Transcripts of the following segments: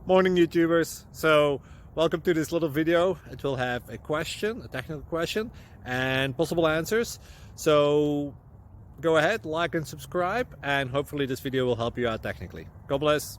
Morning YouTubers. So welcome to this little video. It will have a question, a technical question, and possible answers. So go ahead, like and subscribe, and hopefully this video will help you out technically. God bless.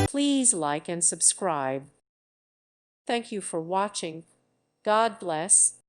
Please like and subscribe. Thank you for watching. God bless.